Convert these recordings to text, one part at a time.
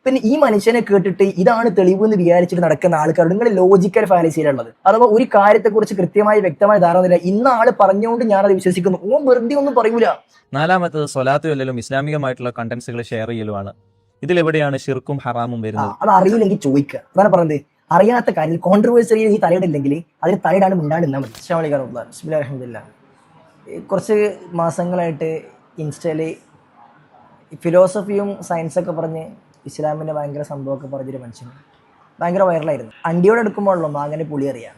പിന്നെ ഈ മനുഷ്യനെ കേട്ടിട്ട് ഇതാണ് തെളിവ് എന്ന് വിചാരിച്ചിട്ട് നടക്കുന്ന ആൾക്കാരോട് നിങ്ങൾ ലോജിക്കൽ ഫാലസിയിലുള്ളത്. അഥവാ ഒരു കാര്യത്തെക്കുറിച്ച് കൃത്യമായി വ്യക്തമായി ധാരണയില്ല, ഇന്ന ആള് പറഞ്ഞുകൊണ്ട് ഞാനത് വിശ്വസിക്കുന്നു, ഓൻ വെറുതെ ഒന്നും പറയൂല. നാലാമത്തത് സ്വലാത്ത് ചൊല്ലലും ഇസ്ലാമികമായിട്ടുള്ള കണ്ടന്റ്സുകൾ ഷെയർ ചെയ്യലുമാണ്. ഇതിലെവിടെയാണ് ഷിർക്കും ഹറാമും വരുന്നത്? അത് അറിയില്ലെങ്കിൽ ചോദിക്കുക. അതാണ് പറഞ്ഞത്. അറിയാത്ത കാര്യം കോൺട്രവേഴ്സിയിൽ ഈ തലയിടില്ലെങ്കിൽ അതിന് തലയിടാണ്ട് മിണ്ടാണ്ടിരുന്നാൽ മതി. ബിസ്മില്ലാഹിർ റഹ്മാനിർ റഹീം. കുറച്ച് മാസങ്ങളായിട്ട് ഇൻസ്റ്റയിൽ ഫിലോസഫിയും സയൻസൊക്കെ പറഞ്ഞ് ഇസ്ലാമിൻ്റെ ഭയങ്കര സംഭവമൊക്കെ പറഞ്ഞൊരു മനുഷ്യൻ ഭയങ്കര വൈറലായിരുന്നു. അണ്ടിയോടെ എടുക്കുമ്പോഴല്ലോ മാങ്ങനെ പുളി അറിയാം.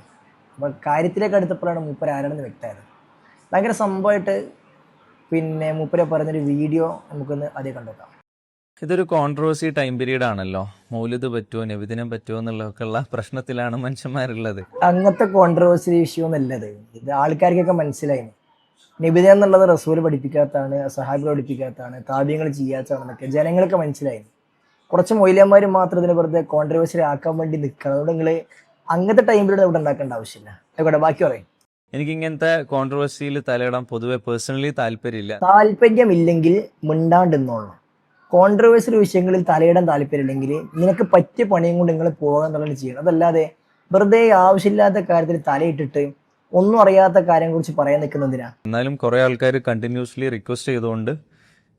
അപ്പോൾ കാര്യത്തിലേക്ക് അടുത്തപ്പോഴാണ് മൂപ്പര് ആരാണെന്ന് വ്യക്തമായത്. ഭയങ്കര സംഭവമായിട്ട് പിന്നെ മൂപ്പരെ പറഞ്ഞൊരു വീഡിയോ നമുക്കൊന്ന് അതേ കണ്ടേക്കാം. ഇതൊരു കോൺട്രവേഴ്സി ടൈം പീരീഡ് ആണല്ലോ. മൗലിദ് പറ്റുമോ നബിദിനം പറ്റുമോ എന്നുള്ളതൊക്കെ ഉള്ള പ്രശ്നത്തിലാണ് മനുഷ്യന്മാരുള്ളത്. അങ്ങനത്തെ കോൺട്രവേഴ്സി ഇഷ്യൂ എന്നല്ലത്. ഇത് ആൾക്കാർക്കൊക്കെ മനസ്സിലായി. നബിദിനം എന്നുള്ളത് റസൂൽ പഠിപ്പിക്കാത്തതാണ്, സഹാബികൾ പഠിപ്പിക്കാത്തതാണ്, താബിയങ്ങൾ ചെയ്യാത്തതാണെന്നൊക്കെ ജനങ്ങൾക്ക് മനസ്സിലായി. കുറച്ച് മൊയ്ലിയന്മാർ മാത്രം ഇതിനെ വെറുതെ കോൺട്രവേഴ്സി ആക്കാൻ വേണ്ടി നിൽക്കണം. അതുകൊണ്ട് നിങ്ങൾ അങ്ങനത്തെ ടൈം പീരീഡ് ഇവിടെ ഉണ്ടാക്കേണ്ട ആവശ്യമില്ല. ആയിക്കോട്ടെ, ബാക്കി പറയും. എനിക്ക് ഇങ്ങനത്തെ കോൺട്രവേഴ്സിയിൽ തലയിടാൻ പൊതുവെ പേഴ്സണലി താല്പര്യമില്ലെങ്കിൽ മിണ്ടാണ്ടിന്നോളൂ. കോൺട്രവേഴ്സി വിഷയങ്ങളിൽ തലയിടാൻ താല്പര്യമില്ലെങ്കിൽ നിനക്ക് പറ്റിയ പണിയും കൊണ്ട് നിങ്ങൾ പോകാൻ എന്നുള്ളത് ചെയ്യണം. അതല്ലാതെ വെറുതെ ആവശ്യമില്ലാത്ത കാര്യത്തിൽ തലയിട്ടിട്ട് ഒന്നും അറിയാത്ത കാര്യം കുറിച്ച് പറയാൻ നിൽക്കുന്നതിനാ. എന്നാലും കുറേ ആൾക്കാർ കണ്ടിന്യൂസ്ലി റിക്വസ്റ്റ് ചെയ്തുകൊണ്ട്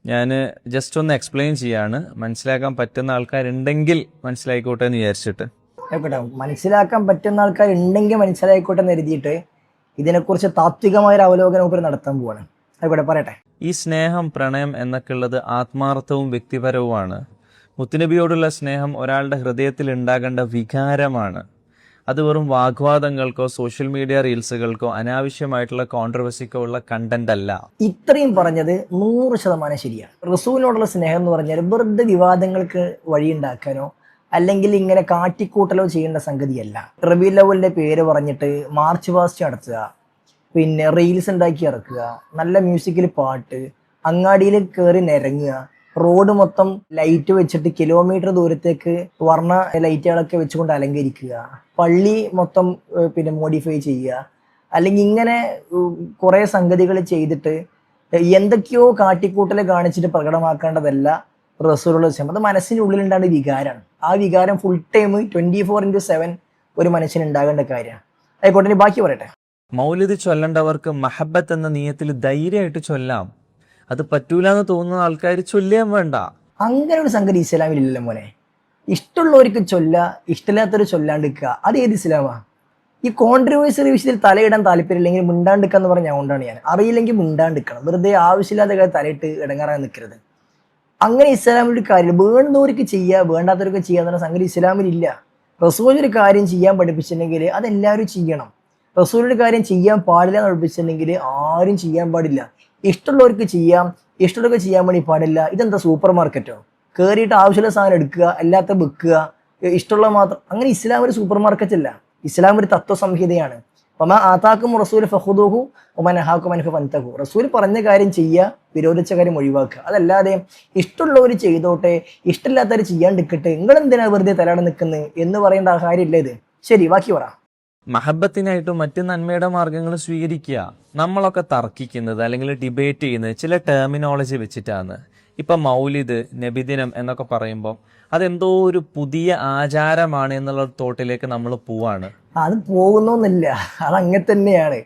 ഞാൻ ജസ്റ്റ് ഒന്ന് എക്സ്പ്ലെയിൻ ചെയ്യാണ്. മനസ്സിലാക്കാൻ പറ്റുന്ന ആൾക്കാരുണ്ടെങ്കിൽ മനസ്സിലായിക്കോട്ടെ എന്ന് വിചാരിച്ചിട്ട്. ആയിക്കോട്ടെ, മനസ്സിലാക്കാൻ പറ്റുന്ന ആൾക്കാരുണ്ടെങ്കിൽ മനസ്സിലായിക്കോട്ടെ എന്ന് എഴുതിയിട്ട് ഇതിനെക്കുറിച്ച് താത്വികമായൊരു അവലോകനം ഉപരി നടത്താൻ പോവാണ്. ആയിക്കോട്ടെ, പറയട്ടെ. ഈ സ്നേഹം, പ്രണയം എന്നൊക്കെ ഉള്ളത് ആത്മാർത്ഥവും വ്യക്തിപരവുമാണ്. മുത്തുനബിയോടുള്ള സ്നേഹം ഒരാളുടെ ഹൃദയത്തിൽ ഉണ്ടാകേണ്ട വികാരമാണ്. അത് വെറും വാഗ്വാദങ്ങൾക്കോ സോഷ്യൽ മീഡിയ റീൽസുകൾക്കോ അനാവശ്യമായിട്ടുള്ള കോൺട്രവേഴ്സിക്കോ ഉള്ള കണ്ടന്റ് അല്ല. ഇത്രയും പറഞ്ഞത് 100% ശരിയാണ്. റസൂലിനോടുള്ള സ്നേഹം എന്ന് പറഞ്ഞാൽ വെറുതെ വിവാദങ്ങൾക്ക് വഴിയുണ്ടാക്കാനോ അല്ലെങ്കിൽ ഇങ്ങനെ കാട്ടിക്കൂട്ടലോ ചെയ്യേണ്ട സംഗതിയല്ല. റബീഉൽ അവ്വലിന്റെ പേര് പറഞ്ഞിട്ട് മാർച്ച് പാസ്റ്റ് നടത്തുക, പിന്നെ റീൽസ് ഉണ്ടാക്കി ഇറക്കുക, നല്ല മ്യൂസിക്കിൽ പാട്ട്, അങ്ങാടിയിൽ കയറി നിരങ്ങുക, റോഡ് മൊത്തം ലൈറ്റ് വെച്ചിട്ട് കിലോമീറ്റർ ദൂരത്തേക്ക് വർണ്ണ ലൈറ്റുകളൊക്കെ വെച്ചുകൊണ്ട് അലങ്കരിക്കുക, പള്ളി മൊത്തം പിന്നെ മോഡിഫൈ ചെയ്യുക, അല്ലെങ്കിൽ ഇങ്ങനെ കുറേ സംഗതികൾ ചെയ്തിട്ട് എന്തൊക്കെയോ കാട്ടിക്കൂട്ടൽ കാണിച്ചിട്ട് പ്രകടമാക്കേണ്ടതല്ല റസൂലുള്ള സ്നേഹം. അത് മനസ്സിൻ്റെ ഉള്ളിലുണ്ടാകുന്ന വികാരമാണ്. ആ വികാരം ഫുൾ ടൈം 24/7 ഒരു മനുഷ്യന് ഉണ്ടാകേണ്ട കാര്യമാണ്. ആയിക്കോട്ടെ, ബാക്കി പറയട്ടെ. മൗലിദ് ചൊല്ലേണ്ടവർക്ക് മഹബത്ത് എന്ന നിയത്തിൽ ധൈര്യമായിട്ട് ചൊല്ലാം. അത് പറ്റൂല എന്ന് തോന്നുന്ന ആൾക്കാർ ചൊല്ലിയാൻ വേണ്ട. അങ്ങനെ ഒരു സംഗതി ഇസ്ലാമിലില്ലല്ലോ മോനെ. ഇഷ്ടമുള്ളവർക്ക് ചൊല്ല, ഇഷ്ടമില്ലാത്തവർ ചൊല്ലാണ്ടിരിക്കുക. അത് ഏത് ഇസ്ലാമാ? ഈ കോൺട്രവേഴ്സറി വിഷയത്തിൽ തലയിടാൻ താല്പര്യമില്ലെങ്കിൽ മിണ്ടാണ്ടിക്കുക എന്ന് പറഞ്ഞാൽ അതുകൊണ്ടാണ് ഞാൻ. അറിയില്ലെങ്കിൽ മിണ്ടാണ്ടിക്കണം. വെറുതെ ആവശ്യമില്ലാത്ത കാര്യം തലയിട്ട് ഇടങ്ങാറാൻ നിൽക്കരുത്. അങ്ങനെ ഇസ്ലാമിലൊരു കാര്യം വേണ്ടവർക്ക് ചെയ്യുക, വേണ്ടാത്തവർക്ക് ചെയ്യുക എന്നുള്ള സംഗതി ഇസ്ലാമിലില്ല. റസൂൽ ഒരു കാര്യം ചെയ്യാൻ പഠിപ്പിച്ചിട്ടുണ്ടെങ്കിൽ അതെല്ലാവരും ചെയ്യണം. റസൂലിന്റെ കാര്യം ചെയ്യാൻ പാടില്ല എന്ന് പഠിപ്പിച്ചിട്ടുണ്ടെങ്കിൽ ആരും ചെയ്യാൻ പാടില്ല. ഇഷ്ടമുള്ളവർക്ക് ചെയ്യാം, ഇഷ്ടമുള്ളവർക്ക് ചെയ്യാൻ വേണ്ടി പാടില്ല. ഇതെന്താ സൂപ്പർ മാർക്കറ്റോ? കയറിയിട്ട് ആവശ്യമുള്ള സാധനം എടുക്കുക, അല്ലാത്ത വെക്കുക, ഇഷ്ടമുള്ള മാത്രം. അങ്ങനെ ഇസ്ലാം ഒരു സൂപ്പർ മാർക്കറ്റ് അല്ല. ഇസ്ലാം ഒരു തത്വസംഹിതയാണ്. ആതാക്കും റസൂൽ ഫഖുദൂഹു വമാ നഹാകും അൻഹു ഫൻതഹു. റസൂൽ പറഞ്ഞ കാര്യം ചെയ്യുക, വിരോധിച്ച കാര്യം ഒഴിവാക്കുക. അതല്ലാതെ ഇഷ്ടമുള്ളവർ ചെയ്തോട്ടെ, ഇഷ്ടമില്ലാത്തവർ ചെയ്യാണ്ടിരിക്കട്ടെ, നിങ്ങൾ എന്തിനാ വെറുതെ തലയാടെ നിൽക്കുന്നത് എന്ന് പറയേണ്ട കാര്യമില്ല ഇത്. ശരി, ബാക്കി പറ. മഹബത്തിനായിട്ടും മറ്റ് നന്മയുടെ മാർഗങ്ങൾ സ്വീകരിക്കുക. നമ്മളൊക്കെ തർക്കിക്കുന്നത് അല്ലെങ്കിൽ ഡിബേറ്റ് ചെയ്യുന്നത് ചില ടെർമിനോളജി വെച്ചിട്ടാണ്. ഇപ്പം മൗലിദ്, നബിദിനം എന്നൊക്കെ പറയുമ്പോൾ അതെന്തോ ഒരു പുതിയ ആചാരമാണ് എന്നുള്ള തോട്ടിലേക്ക് നമ്മൾ പോവാണ്. അത് പോകുന്നൊന്നുമില്ല, അതങ്ങനെ തന്നെയാണ്.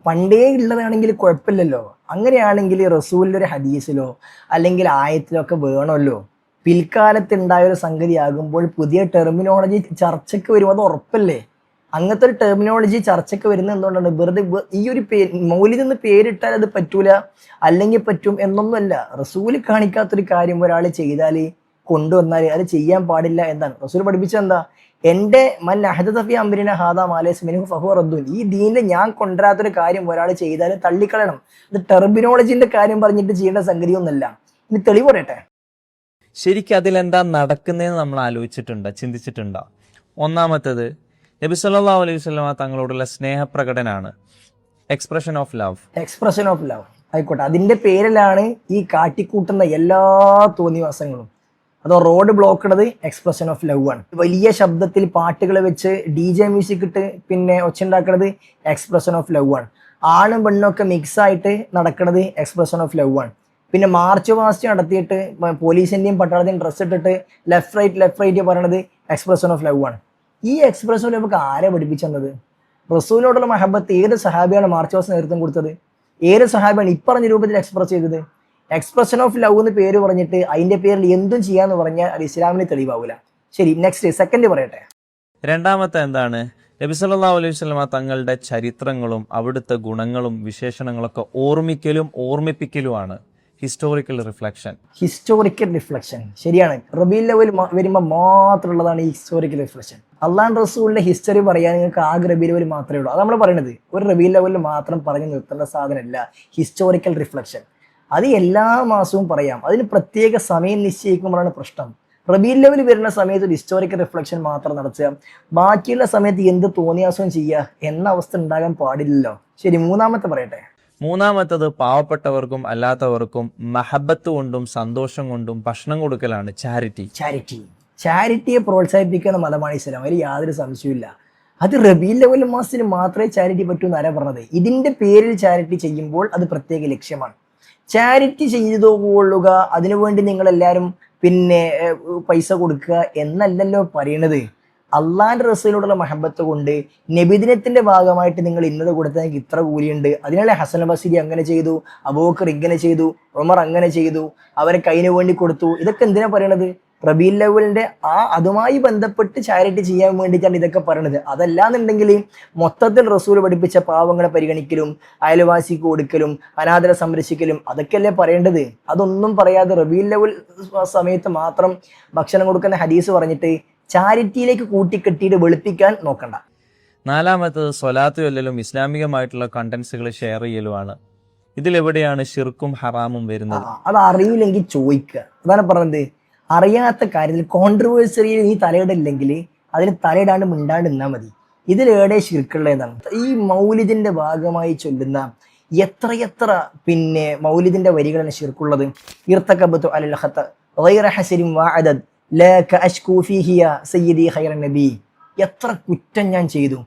പണ്ടേ ഉള്ളതാണെങ്കിൽ കുഴപ്പമില്ലല്ലോ. അങ്ങനെയാണെങ്കിൽ റസൂലിൻ്റെ ഒരു ഹദീസിലോ അല്ലെങ്കിൽ ആയത്തിലോ ഒക്കെ വേണമല്ലോ. പിൽക്കാലത്ത് ഉണ്ടായൊരു സംഗതി ആകുമ്പോൾ പുതിയ ടെർമിനോളജി ചർച്ചയ്ക്ക് വരും. അത് ഉറപ്പല്ലേ? അങ്ങനത്തെ ഒരു ടെർമിനോളജി ചർച്ചയ്ക്ക് വരുന്നത് എന്തുകൊണ്ടാണ്? വെറുതെ ഈ ഒരു മൗലിദ് എന്ന് പേരിട്ടാൽ അത് പറ്റൂല അല്ലെങ്കിൽ പറ്റും എന്നൊന്നുമല്ല. റസൂല് കാണിക്കാത്തൊരു കാര്യം ഒരാൾ ചെയ്താൽ കൊണ്ടുവന്നാൽ അത് ചെയ്യാൻ പാടില്ല എന്നാണ് റസൂൽ പഠിപ്പിച്ചത്. എന്താ? എൻ്റെ മൻ അഹദത ഫീ അംരിനാ ഹാദാ മാ ലൈസ മിൻഹു ഫഹുവ റദ്ദുൻ. ഈ ദീനിൽ ഞാൻ കൊണ്ടുവരാത്തൊരു കാര്യം ഒരാൾ ചെയ്താൽ തള്ളിക്കളയണം. ഇത് ടെർമിനോളജിന്റെ കാര്യം പറഞ്ഞിട്ട് ചെയ്യേണ്ട സംഗതിയൊന്നുമല്ല. ഇനി തെളിവ് പറയട്ടെ. ശരിക്കും അതിലെന്താ നടക്കുന്നതെന്ന് നമ്മൾ ആലോചിച്ചിട്ടുണ്ടോ, ചിന്തിച്ചിട്ടുണ്ടോ? ഒന്നാമത്തേത്, നബി സല്ലല്ലാഹു അലൈഹി വസല്ലമ തങ്ങളോടുള്ള സ്നേഹപ്രകടനാണ്. Expression of love. Expression of love ആയിക്കോട്ടെ. അതിന്റെ പേരിലാണ് ഈ കാട്ടിക്കൂട്ടുന്ന എല്ലാ തോന്നിവാസങ്ങളും. അതോ റോഡ് ബ്ലോക്ക് ഇടത് എക്സ്പ്രഷൻ ഓഫ് ലവ് ആണ്. വലിയ ശബ്ദത്തിൽ പാട്ടുകൾ വെച്ച് DJ മ്യൂസിക് ഇട്ട് പിന്നെ ഒച്ചുണ്ടാക്കുന്നത് എക്സ്പ്രഷൻ ഓഫ് ലവ് ആണ്. ആണും പെണ്ണൊക്കെ മിക്സ് ആയിട്ട് നടക്കുന്നത് എക്സ്പ്രഷൻ ഓഫ് ലവ് ആണ്. പിന്നെ മാർച്ച് പാസ്റ്റ് നടത്തിയിട്ട് പോലീസിന്റെയും പട്ടാളത്തിന്റെയും ഡ്രസ്സ് ഇട്ടിട്ട് ലെഫ്റ്റ് റൈറ്റ് പറയണത് എക്സ്പ്രഷൻ ഓഫ് ലവ് ആണ്. ഈ എക്സ്പ്രഷൻ ഓഫ് ലവ് ആരെ പഠിപ്പിച്ചെന്നത്? റസൂലിനോടുള്ള മഹബത്ത് ഏത് സഹാബിയാണ് മാർച്ച് പാസ്റ്റ് നേതൃത്വം കൊടുത്തത്? ഏത് സഹാബിയാണ് ഇപ്പറഞ്ഞ രൂപത്തിൽ എക്സ്പ്രസ് ചെയ്തത്? എക്സ്പ്രഷൻ ഓഫ് ലവ് എന്ന് പേര് പറഞ്ഞിട്ട് അതിന്റെ പേരിൽ എന്തും ചെയ്യാന്ന് പറഞ്ഞാൽ അത് ഇസ്ലാമിന് തെളിവാവില്ല. ശരി, നെക്സ്റ്റ് സെക്കൻഡ് പറയട്ടെ. രണ്ടാമത്തെ എന്താണ്? നബി സല്ലല്ലാഹു അലൈഹി വസല്ലമ തങ്ങളുടെ ചരിത്രങ്ങളും അവിടുത്തെ ഗുണങ്ങളും വിശേഷണങ്ങളൊക്കെ ഓർമ്മിക്കലും ഓർമ്മിപ്പിക്കലുമാണ് ഹിസ്റ്റോറിക്കൽ റിഫ്ലക്ഷൻ. ഹിസ്റ്റോറിക്കൽ റിഫ്ലക്ഷൻ ശരിയാണ്. റബീഉൽ അവ്വൽ വരുമ്പോൾ മാത്രമുള്ളതാണ് ഈ ഹിസ്റ്റോറിക്കൽ റിഫ്ലക്ഷൻ. അള്ളാഹു റസൂലിന്റെ ഹിസ്റ്ററി പറയാൻ നിങ്ങൾക്ക് ആകെ റബീഉൽ അവ്വൽ മാത്രമേ ഉള്ളൂ. അത് നമ്മൾ പറയുന്നത് ഒരു റബീഉൽ അവ്വലിൽ മാത്രം പറഞ്ഞു നിർത്തേണ്ട സാധനമല്ല ഹിസ്റ്റോറിക്കൽ റിഫ്ലക്ഷൻ. അത് എല്ലാ മാസവും പറയാം. അതിന് പ്രത്യേക സമയം നിശ്ചയിക്കുമ്പോഴാണ് പ്രശ്നം. റബീഉൽ അവ്വൽ വരുന്ന സമയത്ത് ഒരു ഹിസ്റ്റോറിക്കൽ റിഫ്ലക്ഷൻ മാത്രം നടത്തുക, ബാക്കിയുള്ള സമയത്ത് എന്ത് തോന്നിയാസവും ചെയ്യുക എന്ന അവസ്ഥ ഉണ്ടാകാൻ പാടില്ലല്ലോ. ശരി, മൂന്നാമത്തെ പറയട്ടെ. മൂന്നാമത്തത് പാവപ്പെട്ടവർക്കും അല്ലാത്തവർക്കും മഹബത്ത് കൊണ്ടും സന്തോഷം കൊണ്ടും ഭക്ഷണം കൊടുക്കലാണ് ചാരിറ്റി. ചാരിറ്റിയെ പ്രോത്സാഹിപ്പിക്കുന്ന മതമാണ് ഇസ്ലാം, അതിൽ യാതൊരു സംശയമില്ല. അത് റബീഉൽ അവ്വൽ മാസത്തിന് മാത്രമേ ചാരിറ്റി പറ്റൂ എന്നാരാ പറഞ്ഞത്? ഇതിന്റെ പേരിൽ ചാരിറ്റി ചെയ്യുമ്പോൾ അത് പ്രത്യേക ലക്ഷ്യമാണ്. ചാരിറ്റി ചെയ്തു കൊള്ളുക, അതിനുവേണ്ടി നിങ്ങളെല്ലാവരും പിന്നെ പൈസ കൊടുക്കുക എന്നല്ലല്ലോ പറയണത്. അള്ളാന്റെ റസൂലിനോടുള്ള മഹബത്ത് കൊണ്ട് നബിദിനത്തിന്റെ ഭാഗമായിട്ട് നിങ്ങൾ ഇന്നത് കൊടുത്താൽ എനിക്ക് ഇത്ര കൂലിയുണ്ട്. അതിനാലെ ഹസൻ ബസ്രി അങ്ങനെ ചെയ്തു, അബൂബക്കർ ഇങ്ങനെ ചെയ്തു, ഉമർ അങ്ങനെ ചെയ്തു, അവരെ കൈന് വേണ്ടി കൊടുത്തു. ഇതൊക്കെ എന്തിനാ പറയണത്? റബീഉൽ അവ്വലിന്റെ അതുമായി ബന്ധപ്പെട്ട് ചാരിറ്റി ചെയ്യാൻ വേണ്ടിയിട്ടാണ് ഇതൊക്കെ പറയണത്. അതല്ലാന്നുണ്ടെങ്കിൽ മൊത്തത്തിൽ റസൂൽ പഠിപ്പിച്ച പാവങ്ങളെ പരിഗണിക്കലും അയൽവാസിക്ക് കൊടുക്കലും അനാഥരെ സംരക്ഷിക്കലും അതൊക്കെയല്ലേ പറയേണ്ടത്. അതൊന്നും പറയാതെ റബീഉൽ അവ്വൽ സമയത്ത് മാത്രം ഭക്ഷണം കൊടുക്കുന്ന ഹദീസ് പറഞ്ഞിട്ട് ചാരിറ്റിയിലേക്ക് കൂട്ടിക്കെട്ടിയിട്ട് വെളുപ്പിക്കാൻ നോക്കണ്ട. നാലാമത്തത് സ്വലാത്ത് ചൊല്ലലും ഇസ്ലാമികമായിട്ടുള്ള കണ്ടന്റ്സുകൾ ഷെയർ ചെയ്യലുമാണ്. ഇതിലെവിടെയാണ് ഷിർക്കും ഹറാമും വരുന്നത്? അത് അറിയില്ലെങ്കിൽ ചോദിക്കുക. അതാണ് പറഞ്ഞത്. അറിയാത്ത കാര്യത്തിൽ കോൺട്രവേഴ്സറിയിൽ നീ തലയിടില്ലെങ്കിൽ അതിന് തലയിടാണ്ട് മിണ്ടാണ്ട് നിന്നാൽ മതി. ഇതിലേടെ ഷിർക്കുള്ളതാണ്. ഈ മൗലിദിന്റെ ഭാഗമായി ചൊല്ലുന്ന എത്രയെത്ര പിന്നെ മൗലിദിന്റെ വരികളാണ് ഷിർക്കുള്ളത്. ഇർതകബതു അലൽ ഖത ഗൈറ ഹസരിൻ വഅദദ് ലാ കഅശ്കു ഫീഹി യാ സയ്യിദി ഖൈറൻ നബി. എത്ര കുറ്റം ഞാൻ ചെയ്തു.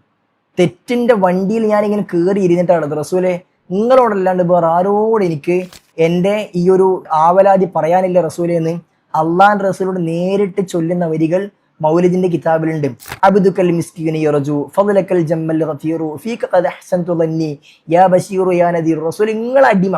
തെറ്റിന്റെ വണ്ടിയിൽ ഞാൻ ഇങ്ങനെ കയറി ഇരുന്നിട്ടാണ് റസൂലെ നിങ്ങളോടല്ലാണ്ട് വേറെ ആരോട് എനിക്ക് എൻ്റെ ഈ ഒരു ആവലാതി പറയാനില്ല റസൂലെ എന്ന് അള്ളാഹ് റസൂലോട് നേരിട്ട് ചൊല്ലുന്ന വരികൾ മൗലിദിന്റെ കിതാബിലുണ്ട്. അബ്ദുക്കൽ മിസ്കീന യർജു ഫളലക്കൽ ജമ്മൽ ഗഫീറു ഫീക ഖദ അഹ്സൻതു ദന്നി യാ ബശീറു യാ നദീർ. റസൂൽ നിങ്ങൾ അടിമ,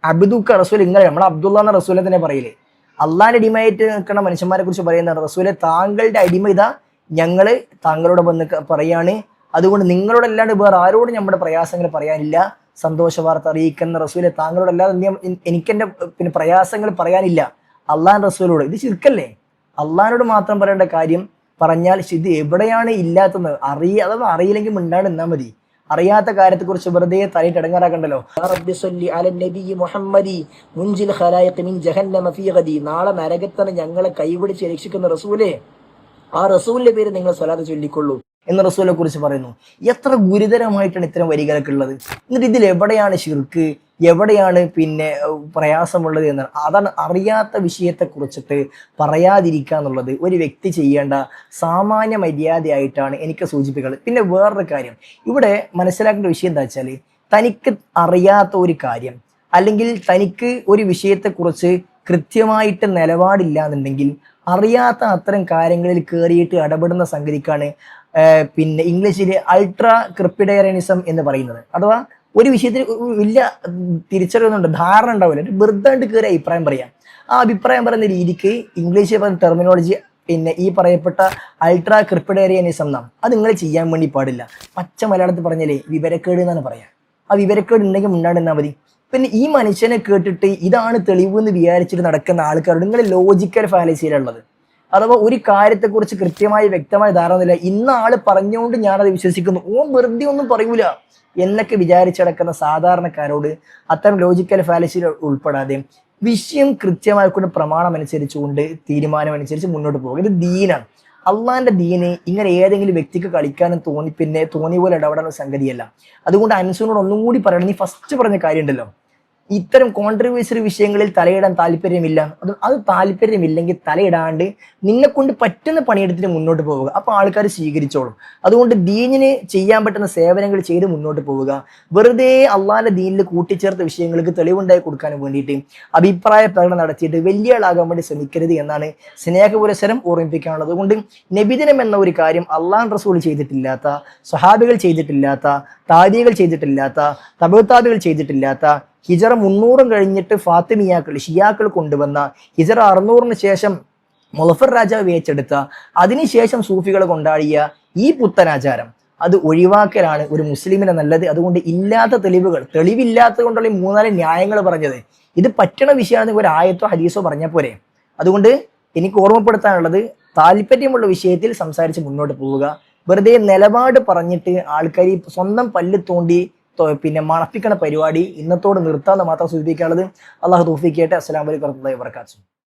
അബ്ദുക്ക റസൂൽ നിങ്ങൾ, നമ്മൾ അബ്ദുള്ള എന്ന റസൂലെ തന്നെ പറയില്ലേ. അള്ളാഹിന്റെ അടിമയായിട്ട് നിൽക്കുന്ന മനുഷ്യന്മാരെ കുറിച്ച് പറയുന്നതാണ് റസൂലെ താങ്കളുടെ അടിമ ഇതാ ഞങ്ങള് താങ്കളോട് വന്ന് പറയാണ്, അതുകൊണ്ട് നിങ്ങളോടല്ലാണ്ട് വേറെ ആരോട് നമ്മുടെ പ്രയാസങ്ങൾ പറയാനില്ല, സന്തോഷ വാർത്ത അറിയിക്കുന്ന റസൂലെ താങ്കളോടല്ലാതെ എനിക്കെന്റെ പിന്നെ പ്രയാസങ്ങൾ പറയാനില്ല അള്ളാഹ് റസൂലോട്. ഇത് ശിർക്കല്ലേ? അള്ളാഹിനോട് മാത്രം പറയേണ്ട കാര്യം പറഞ്ഞാൽ ഇത് എവിടെയാണ് ഇല്ലാത്തത് അഥവാ അറിയില്ലെങ്കിൽ മിണ്ടാണ്ട് നിന്നാൽ മതി. അറിയാത്ത കാര്യത്തെ കുറിച്ച് വെറുതെ തലയിട്ട് ഇടങ്ങാറാക്കണ്ടല്ലോ. നാളെ നരകത്താണ് ഞങ്ങളെ കൈപിടിച്ച് രക്ഷിക്കുന്ന റസൂലെ, ആ റസൂലിന്റെ പേര് നിങ്ങൾ സ്വലാത്ത് ചൊല്ലിക്കൊള്ളൂ എന്ന് റസൂലിനെ കുറിച്ച് പറയുന്നു. എത്ര ഗുരുതരമായിട്ടാണ് ഇത്തരം വരികളൊക്കെ ഉള്ളത്. എന്നിട്ട് ഇതിൽ എവിടെയാണ് ഷിർക്ക്, എവിടെയാണ് പിന്നെ പ്രയാസമുള്ളത് എന്നാണ്. അതാണ് അറിയാത്ത വിഷയത്തെ കുറിച്ചിട്ട് പറയാതിരിക്കുക എന്നുള്ളത് ഒരു വ്യക്തി ചെയ്യേണ്ട സാമാന്യ മര്യാദയായിട്ടാണ് എനിക്ക് സൂചിപ്പിക്കുന്നത്. പിന്നെ വേറൊരു കാര്യം ഇവിടെ മനസ്സിലാക്കേണ്ട വിഷയം എന്താ വെച്ചാൽ, തനിക്ക് അറിയാത്ത ഒരു കാര്യം അല്ലെങ്കിൽ തനിക്ക് ഒരു വിഷയത്തെക്കുറിച്ച് കൃത്യമായിട്ട് നിലപാടില്ല എന്നുണ്ടെങ്കിൽ അറിയാത്ത അത്തരം കാര്യങ്ങളിൽ കയറിയിട്ട് ഇടപെടുന്ന സംഗതിക്കാണ് പിന്നെ ഇംഗ്ലീഷിൽ അൾട്രാ ക്രിപ്പിഡേറിയനിസം എന്ന് പറയുന്നത്. അഥവാ ഒരു വിഷയത്തിൽ വലിയ തിരിച്ചറിയുന്നുണ്ട്, ധാരണ ഉണ്ടാവില്ല, വെറുതെ കയറി അഭിപ്രായം പറയാം. ആ അഭിപ്രായം പറയുന്ന രീതിക്ക് ഇംഗ്ലീഷിൽ പറയുന്ന ടെർമിനോളജി പിന്നെ ഈ പറയപ്പെട്ട അൾട്രാ ക്രിപ്പിഡേറിയനിസം എന്നാണ്. അത് നിങ്ങൾ ചെയ്യാൻ വേണ്ടി പാടില്ല. പച്ച മലയാളത്തിൽ പറഞ്ഞാലേ വിവരക്കേട് എന്നാണ് പറയാം. ആ വിവരക്കേട് ഉണ്ടെങ്കിൽ മുണ്ടാണ്ടെന്നാൽ മതി. പിന്നെ ഈ മനുഷ്യനെ കേട്ടിട്ട് ഇതാണ് തെളിവ് എന്ന് വിചാരിച്ചിട്ട് നടക്കുന്ന ആൾക്കാരോട് നിങ്ങൾ ലോജിക്കൽ ഫാലസിയിലുള്ളത്. അഥവാ ഒരു കാര്യത്തെക്കുറിച്ച് കൃത്യമായി വ്യക്തമായ ധാരണയില്ല, ഇന്ന ആള് പറഞ്ഞുകൊണ്ട് ഞാനത് വിശ്വസിക്കുന്നു, ഓൻ വെറുതെ ഒന്നും പറയൂല എന്നൊക്കെ വിചാരിച്ചടക്കുന്ന സാധാരണക്കാരോട് അത്തരം ലോജിക്കൽ ഫാലസിയിൽ ഉൾപ്പെടാതെ വിഷയം കൃത്യമായിക്കൊണ്ട് പ്രമാണം അനുസരിച്ചുകൊണ്ട് തീരുമാനം അനുസരിച്ച് മുന്നോട്ട് പോകുക. ഇത് ദീനാണ്. അള്ളാന്റെ ദീന് ഇങ്ങനെ ഏതെങ്കിലും വ്യക്തിക്ക് കളിക്കാനും തോന്നിയ പോലെ ഇടപെടാനുള്ള സംഗതിയല്ല. അതുകൊണ്ട് അൻസുനോട് ഒന്നും കൂടി പറയണം, നീ ഫസ്റ്റ് പറഞ്ഞ കാര്യം ഉണ്ടല്ലോ, ഇത്തരം കോൺട്രവേഴ്സറി വിഷയങ്ങളിൽ തലയിടാൻ താല്പര്യമില്ല, അത് താല്പര്യമില്ലെങ്കിൽ തലയിടാണ്ട് നിന്നെ കൊണ്ട് പറ്റുന്ന പണിയെടുത്തിട്ട് മുന്നോട്ട് പോവുക. അപ്പോൾ ആൾക്കാർ സ്വീകരിച്ചോളും. അതുകൊണ്ട് ദീനിന് ചെയ്യാൻ പറ്റുന്ന സേവനങ്ങൾ ചെയ്ത് മുന്നോട്ട് പോവുക. വെറുതെ അള്ളാന്റെ ദീനിൽ കൂട്ടിച്ചേർത്ത വിഷയങ്ങൾക്ക് തെളിവുണ്ടായി കൊടുക്കാൻ വേണ്ടിയിട്ട് അഭിപ്രായ പ്രകടനം നടത്തിയിട്ട് വലിയ ആളാകാൻ വേണ്ടി ശ്രമിക്കരുത് എന്നാണ് സ്നേഹപുരസരം ഓർമ്മിപ്പിക്കാനുള്ളത്. അതുകൊണ്ട് നബിദിനം എന്ന ഒരു കാര്യം അള്ളാഹ് റസൂൽ ചെയ്തിട്ടില്ലാത്ത, സ്വഹാബികൾ ചെയ്തിട്ടില്ലാത്ത, താബികൾ ചെയ്തിട്ടില്ലാത്ത, തബഅത്താബികൾ ചെയ്തിട്ടില്ലാത്ത, ഹിജറ 300 കഴിഞ്ഞിട്ട് ഫാത്തിമിയാക്കൾ ഷിയാക്കൾ കൊണ്ടുവന്ന, ഹിജറ 600 ശേഷം മുളഫർ രാജാവ് ഏറ്റെടുത്ത, അതിനുശേഷം സൂഫികൾ കൊണ്ടാടിയ ഈ പുത്തനാചാരം അത് ഒഴിവാക്കലാണ് ഒരു മുസ്ലിമിന് നല്ലത്. അതുകൊണ്ട് ഇല്ലാത്ത തെളിവില്ലാത്തത് കൊണ്ടുള്ള 3-4 ന്യായങ്ങൾ പറഞ്ഞത് ഇത് പറ്റണ വിഷയമാണെന്ന് ഒരു ആയത്തോ ഹദീസോ പറഞ്ഞാൽ പോരെ. അതുകൊണ്ട് എനിക്ക് ഓർമ്മപ്പെടുത്താനുള്ളത്, താല്പര്യമുള്ള വിഷയത്തിൽ സംസാരിച്ച് മുന്നോട്ട് പോവുക. വെറുതെ നിലപാട് പറഞ്ഞിട്ട് ആൾക്കാർ സ്വന്തം പല്ല് തോണ്ടി പിന്നെ മണപ്പിക്കണ പരിപാടി ഇന്നത്തോട് നിർത്താമെന്ന് മാത്രം സൂചിപ്പിക്കാനുള്ളത്. അള്ളാഹു തൗഫീഖ് ചെയ്യട്ടെ. അസ്സലാമു അലൈക്കും വറഹ്മത്തുള്ളാഹി വബറകാതുഹു.